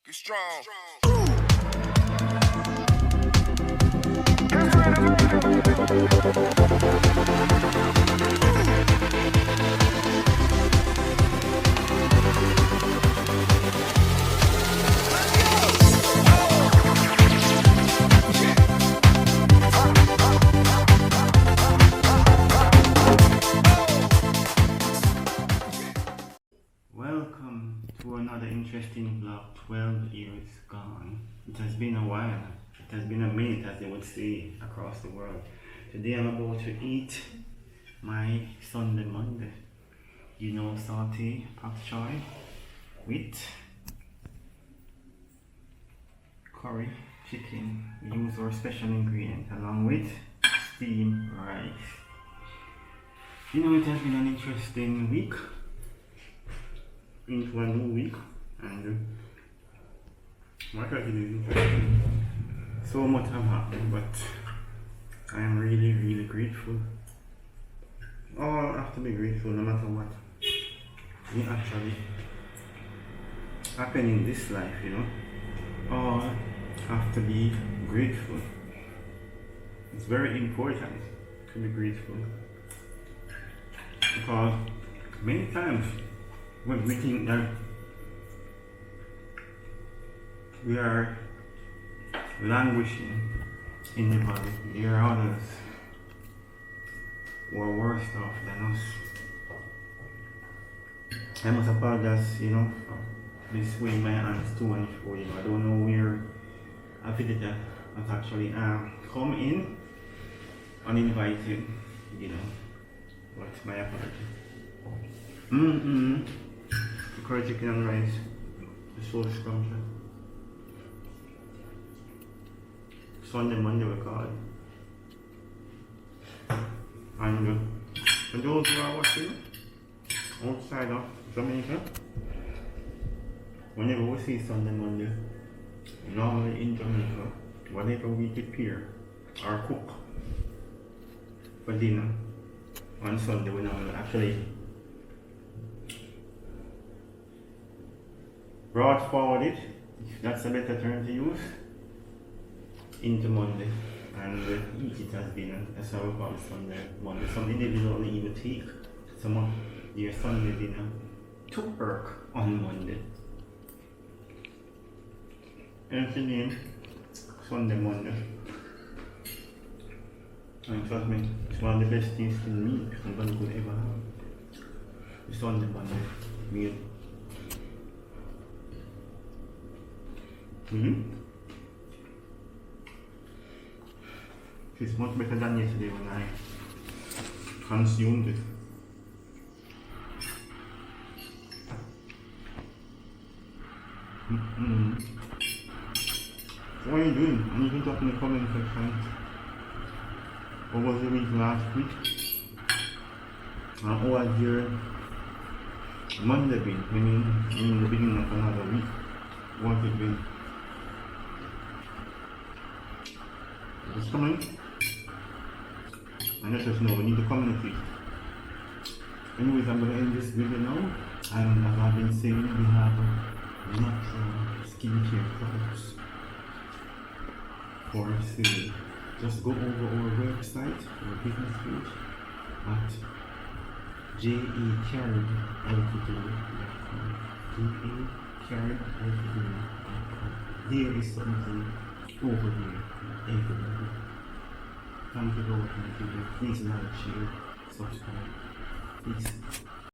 Get strong. Welcome to another interesting vlog. 12 years gone. It has been a while. It has been a minute, as they would say across the world. Today I'm about to eat my Sundey Mondey. You know, salty pak choy with curry chicken. We use our special ingredient along with steamed rice. You know, it has been an interesting week into a new week, and what I did is so much have happened, but I am really grateful. All have to be grateful no matter what we actually happen in this life, you know. All have to be grateful. It's very important to be grateful, because many times when we think that we are languishing in the body, there are others who are worse off than us. I must apologize, you know, for this way my hands to and fro. You know, I don't know where a visitor has actually come in uninvited, you know, but my apologies. The curry chicken and rice is so scrumptious. Sundey Mondey we call it. And for those who are watching outside of Jamaica, whenever we see Sundey Mondey, normally in Jamaica, whatever we prepare or cook for dinner on Sunday, we normally actually brought forward it, if that's a better term to use, into Monday, and eat it as dinner. That's how we call it Sundey Mondey. Some individuals only even take some of their Sunday dinner to work on Monday. Hence the name Sundey Mondey. And trust me, it's one of the best things to me somebody could ever have. The Sundey Mondey meal. It's much better than yesterday when I consumed it. So what are you doing? And you can talk in the comment section. What was the week last week? And how was your Monday been? I mean, in the beginning of another week. What has it been? It's coming. And let us know, we need to communicate. Anyways, I'm going to end this video now. And as I've been saying, we have natural skincare products for sale. Just go over our website, our business page at There is something over here for everybody. Thank you for watching the video. Please like, share, subscribe. Peace.